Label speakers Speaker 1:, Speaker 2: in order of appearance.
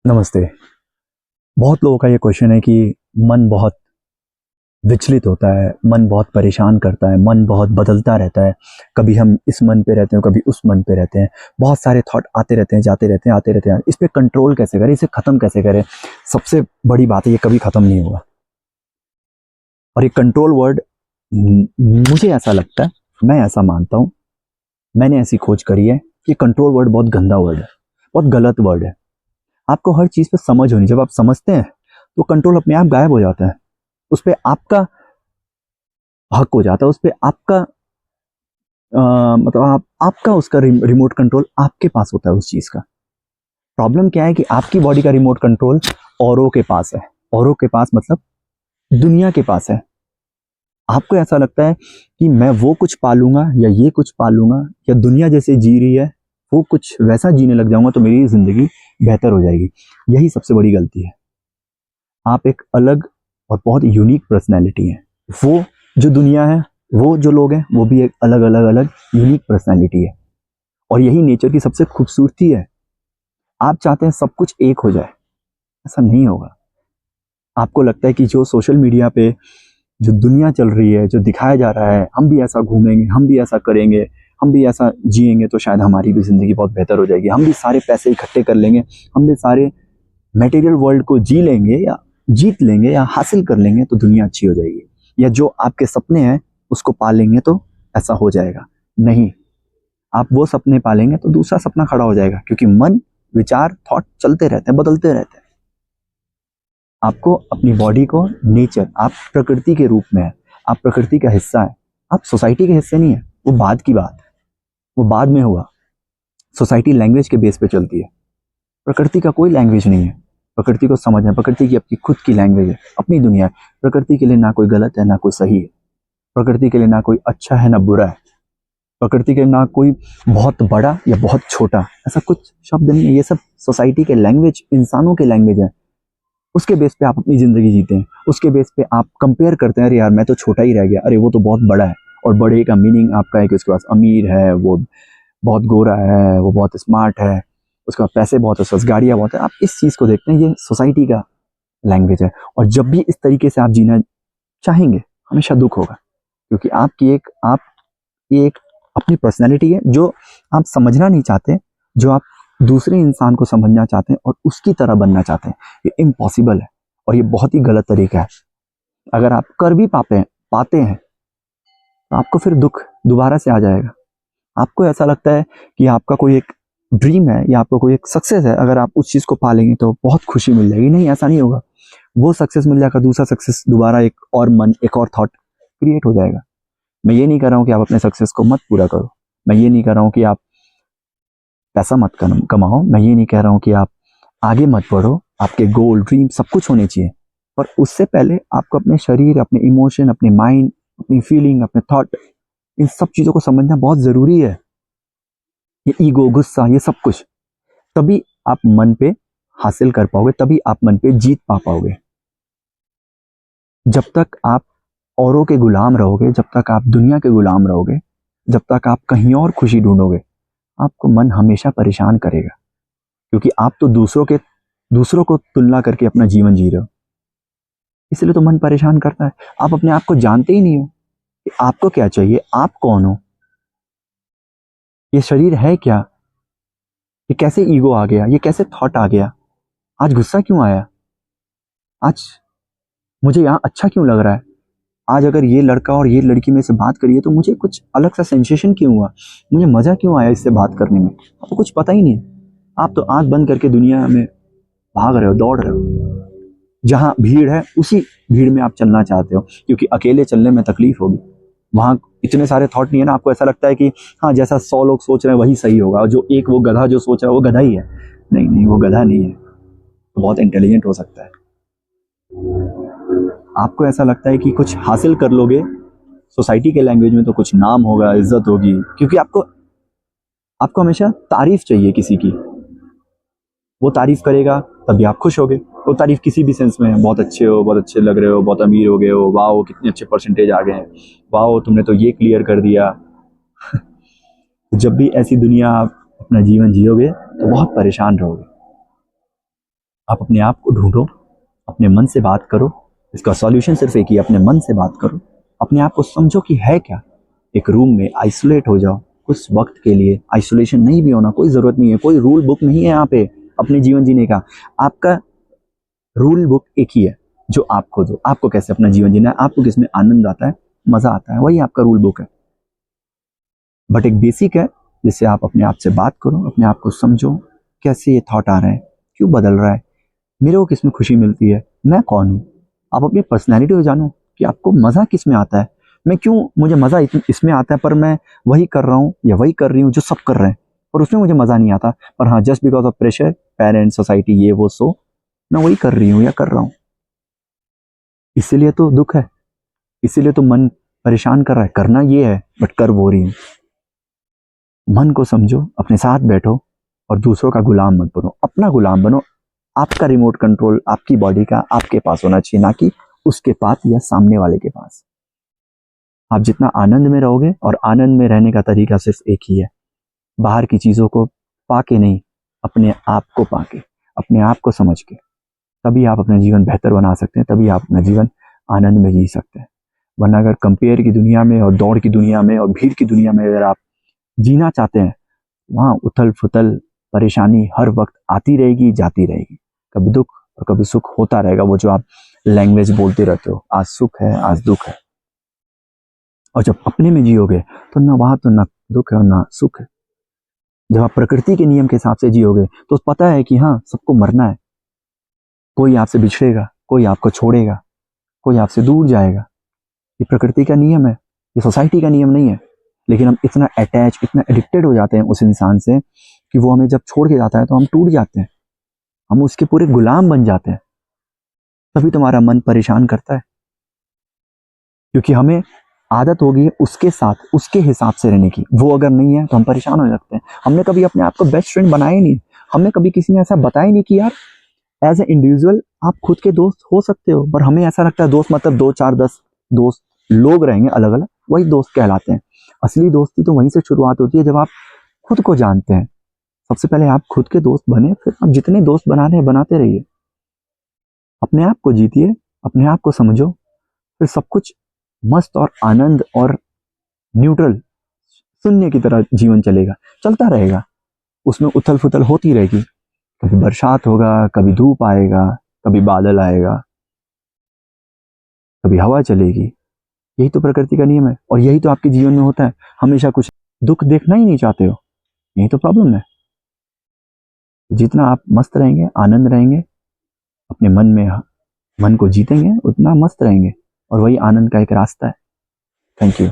Speaker 1: नमस्ते। बहुत लोगों का ये क्वेश्चन है कि मन बहुत विचलित होता है, मन बहुत परेशान करता है, मन बहुत बदलता रहता है। कभी हम इस मन पे रहते हैं, कभी उस मन पे रहते हैं। बहुत सारे थॉट आते रहते हैं, जाते रहते हैं, आते रहते हैं। इस पे कंट्रोल कैसे करें, इसे ख़त्म कैसे करें? सबसे बड़ी बात है, ये कभी ख़त्म नहीं होगा। और ये कंट्रोल वर्ड मुझे ऐसा लगता है, मैं ऐसा मानता हूँ, मैंने ऐसी खोज करी है कि कंट्रोल वर्ड बहुत गंदा वर्ड है, बहुत गलत वर्ड है। आपको हर चीज़ पे समझ होनी, जब आप समझते हैं तो कंट्रोल अपने आप गायब हो जाता है। उस पे आपका हक हो जाता है, उस पे आपका मतलब आपका उसका रिमोट कंट्रोल आपके पास होता है उस चीज़ का। प्रॉब्लम क्या है कि आपकी बॉडी का रिमोट कंट्रोल औरों के पास है। औरों के पास मतलब दुनिया के पास है। आपको ऐसा लगता है कि मैं वो कुछ पालूंगा या ये कुछ पालूंगा या दुनिया जैसे जी रही है वो कुछ वैसा जीने लग जाऊंगा तो मेरी ज़िंदगी बेहतर हो जाएगी। यही सबसे बड़ी गलती है। आप एक अलग और बहुत यूनिक पर्सनैलिटी हैं। वो जो दुनिया है, वो जो लोग हैं, वो भी एक अलग अलग अलग यूनिक पर्सनैलिटी है। और यही नेचर की सबसे खूबसूरती है। आप चाहते हैं सब कुछ एक हो जाए, ऐसा नहीं होगा। आपको लगता है कि जो सोशल मीडिया पे जो दुनिया चल रही है, जो दिखाया जा रहा है, हम भी ऐसा घूमेंगे, हम भी ऐसा करेंगे, हम भी ऐसा जिएंगे तो शायद हमारी भी ज़िंदगी बहुत बेहतर हो जाएगी, हम भी सारे पैसे इकट्ठे कर लेंगे, हम भी सारे मटेरियल वर्ल्ड को जी लेंगे या जीत लेंगे या हासिल कर लेंगे तो दुनिया अच्छी हो जाएगी, या जो आपके सपने हैं उसको पालेंगे तो ऐसा हो जाएगा। नहीं, आप वो सपने पालेंगे तो दूसरा सपना खड़ा हो जाएगा, क्योंकि मन, विचार, थॉट चलते रहते हैं, बदलते रहते हैं। आपको अपनी बॉडी को नेचर, आप प्रकृति के रूप में है, आप प्रकृति का हिस्सा है, आप सोसाइटी के हिस्से नहीं है। वो बाद की बात, वो बाद में हुआ। सोसाइटी लैंग्वेज के बेस पे चलती है, प्रकृति का कोई लैंग्वेज नहीं है। प्रकृति को समझना, प्रकृति की अपनी खुद की लैंग्वेज है, अपनी दुनिया है। प्रकृति के लिए ना कोई गलत है ना कोई सही है। प्रकृति के लिए ना कोई अच्छा है ना बुरा है। प्रकृति के लिए ना कोई बहुत बड़ा या बहुत छोटा, ऐसा कुछ शब्द नहीं है। ये सब सोसाइटी के लैंग्वेज, इंसानों के लैंग्वेज है। उसके बेस पे आप अपनी ज़िंदगी जीते हैं, उसके बेस पे आप कंपेयर करते हैं, अरे यार मैं तो छोटा ही रह गया, अरे वो तो बहुत बड़ा है। और बड़े का मीनिंग आपका है कि उसके पास अमीर है, वो बहुत गोरा है, वो बहुत स्मार्ट है, उसके पास पैसे बहुत है, उसके पास गाड़ियाँ बहुत है। आप इस चीज़ को देखते हैं, ये सोसाइटी का लैंग्वेज है। और जब भी इस तरीके से आप जीना चाहेंगे, हमेशा दुख होगा, क्योंकि आपकी एक अपनी पर्सनैलिटी है जो आप समझना नहीं चाहते, जो आप दूसरे इंसान को समझना चाहते हैं और उसकी तरह बनना चाहते हैं। ये इम्पॉसिबल है और ये बहुत ही गलत तरीका है। अगर आप कर भी पाते हैं तो आपको फिर दुख दोबारा से आ जाएगा। आपको ऐसा लगता है कि आपका कोई एक ड्रीम है या आपको कोई एक सक्सेस है, अगर आप उस चीज़ को पा लेंगे तो बहुत खुशी मिल जाएगी। नहीं, ऐसा नहीं होगा। वो सक्सेस मिल जाएगा, दूसरा सक्सेस, दोबारा एक और मन, एक और थॉट क्रिएट हो जाएगा। मैं ये नहीं कर रहा हूँ कि आप अपने सक्सेस को मत पूरा करो, मैं ये नहीं कर रहा हूँ कि आप पैसा मत कमाओ, मैं ये नहीं कह रहा हूँ कि आप आगे मत बढ़ो, आपके गोल, ड्रीम सब कुछ होने चाहिए। पर उससे पहले आपको अपने शरीर, अपने इमोशन, अपने माइंड, अपनी फीलिंग, अपने थॉट, इन सब चीज़ों को समझना बहुत ज़रूरी है। ये ईगो, गुस्सा, ये सब कुछ, तभी आप मन पे हासिल कर पाओगे, तभी आप मन पे जीत पा पाओगे। जब तक आप औरों के गुलाम रहोगे, जब तक आप दुनिया के गुलाम रहोगे, जब तक आप कहीं और खुशी ढूंढोगे, आपको मन हमेशा परेशान करेगा। क्योंकि आप तो दूसरों को तुलना करके अपना जीवन जी रहे हो, इसलिए तो मन परेशान करता है। आप अपने आप को जानते ही नहीं हो कि आपको क्या चाहिए, आप कौन हो, ये शरीर है क्या, ये कैसे ईगो आ गया, ये कैसे थॉट आ गया, आज गुस्सा क्यों आया, आज मुझे यहाँ अच्छा क्यों लग रहा है, आज अगर ये लड़का और ये लड़की में से बात करिए तो मुझे कुछ अलग सा सेंसेशन क्यों हुआ, मुझे मज़ा क्यों आया इससे बात करने में। आपको कुछ पता ही नहीं। आप तो आंख बंद करके दुनिया में भाग रहे हो, दौड़ रहे हो। जहाँ भीड़ है उसी भीड़ में आप चलना चाहते हो, क्योंकि अकेले चलने में तकलीफ होगी। वहाँ इतने सारे थॉट नहीं है ना, आपको ऐसा लगता है कि हाँ जैसा 100 लोग सोच रहे हैं वही सही होगा, और जो एक वो गधा जो सोच रहा है वो गधा ही है। नहीं नहीं, वो गधा नहीं है, वो बहुत इंटेलिजेंट हो सकता है। आपको ऐसा लगता है कि कुछ हासिल कर लोगे, सोसाइटी के लैंग्वेज में तो कुछ नाम होगा, इज्जत होगी, क्योंकि आपको आपको हमेशा तारीफ चाहिए किसी की। वो तारीफ करेगा तभी आप खुश होगे। वो तारीफ किसी भी सेंस में है, बहुत अच्छे हो, बहुत अच्छे लग रहे हो, बहुत अमीर हो गए हो, वाह कितने अच्छे परसेंटेज आ गए हैं, वाह तुमने तो ये क्लियर कर दिया। जब भी ऐसी दुनिया आप अपना जीवन जियोगे तो बहुत परेशान रहोगे। आप अपने आप को ढूंढो, अपने मन से बात करो। इसका सॉल्यूशन सिर्फ एक ही, अपने मन से बात करो, अपने आप को समझो कि है क्या। एक रूम में आइसोलेट हो जाओ कुछ वक्त के लिए। आइसोलेशन नहीं भी होना, कोई ज़रूरत नहीं है, कोई रूल बुक नहीं है यहाँ पे अपने जीवन जीने का। आपका रूल बुक एक ही है जो आप खुद हो। आपको कैसे अपना जीवन जीना है, आपको किसमें आनंद आता है, मज़ा आता है, वही आपका रूल बुक है। बट एक बेसिक है जिससे आप अपने आप से बात करो, अपने आप को समझो, कैसे ये थॉट आ रहे हैं, क्यों बदल रहा है, मेरे को किस में खुशी मिलती है, मैं कौन हूँ। आप अपनी पर्सनैलिटी को जानो कि आपको मज़ा किस में आता है। मैं क्यों, मुझे मज़ा इसमें आता है पर मैं वही कर रहा हूँ या वही कर रही हूँ जो सब कर रहे हैं, और उसमें मुझे मज़ा नहीं आता। पर हाँ, just because of pressure, parents, society, ये वो, सो मैं वही कर रही हूँ या कर रहा हूँ। इसीलिए तो दुख है, इसीलिए तो मन परेशान कर रहा है। करना ये है बट कर वो रही हूँ। मन को समझो, अपने साथ बैठो और दूसरों का गुलाम मत बनो, अपना गुलाम बनो। आपका रिमोट कंट्रोल आपकी बॉडी का आपके पास होना चाहिए, ना कि उसके पास या सामने वाले के पास। आप जितना आनंद में रहोगे, और आनंद में रहने का तरीका सिर्फ एक ही है, बाहर की चीज़ों को पाके नहीं, अपने आप को पाके, अपने आप को समझ के, तभी आप अपना जीवन बेहतर बना सकते हैं, तभी आप अपना जीवन आनंद में जी सकते हैं। वरना अगर कंपेयर की दुनिया में और दौड़ की दुनिया में और भीड़ की दुनिया में अगर आप जीना चाहते हैं, वहाँ उथल फुथल परेशानी हर वक्त आती रहेगी, जाती रहेगी। कभी दुख और कभी सुख होता रहेगा, वो जो आप लैंग्वेज बोलते रहते हो, आज सुख है आज दुख है। और जब अपने में जियोगे तो ना वहाँ तो ना दुख है और ना सुख है। जब आप प्रकृति के नियम के हिसाब से जियोगे तो पता है कि हाँ, सबको मरना है, कोई आपसे बिछड़ेगा, कोई आपको छोड़ेगा, कोई आपसे दूर जाएगा। ये प्रकृति का नियम है, ये सोसाइटी का नियम नहीं है। लेकिन हम इतना अटैच, इतना एडिक्टेड हो जाते हैं उस इंसान से कि वो हमें जब छोड़ के जाता है तो हम टूट जाते हैं, हम उसके पूरे गुलाम बन जाते हैं। तभी तुम्हारा मन परेशान करता है, क्योंकि हमें आदत होगी उसके साथ, उसके हिसाब से रहने की। वो अगर नहीं है तो हम परेशान हो जाते हैं। हमने कभी अपने आप को बेस्ट फ्रेंड बनाया ही नहीं। हमें कभी किसी ने ऐसा बताया नहीं कि यार एज ए इंडिविजुअल आप खुद के दोस्त हो सकते हो। पर हमें ऐसा लगता है दोस्त मतलब 2 4 10 दोस्त लोग रहेंगे अलग अलग, वही दोस्त कहलाते हैं। असली दोस्ती तो वहीं से शुरुआत होती है जब आप खुद को जानते हैं। सबसे पहले आप खुद के दोस्त बने, फिर आप जितने दोस्त बनाने हैं बनाते रहिए। अपने आप को जीतिए, अपने आप को समझो, फिर सब कुछ मस्त और आनंद और न्यूट्रल शून्य की तरह जीवन चलेगा, चलता रहेगा। उसमें उथल फुथल होती रहेगी, कभी बरसात होगा, कभी धूप आएगा, कभी बादल आएगा, कभी हवा चलेगी। यही तो प्रकृति का नियम है, और यही तो आपके जीवन में होता है। हमेशा कुछ दुख देखना ही नहीं चाहते हो, यही तो प्रॉब्लम है। जितना आप मस्त रहेंगे, आनंद रहेंगे, अपने मन में मन को जीतेंगे, उतना मस्त रहेंगे, और वही आनंद का एक रास्ता है। Thank you.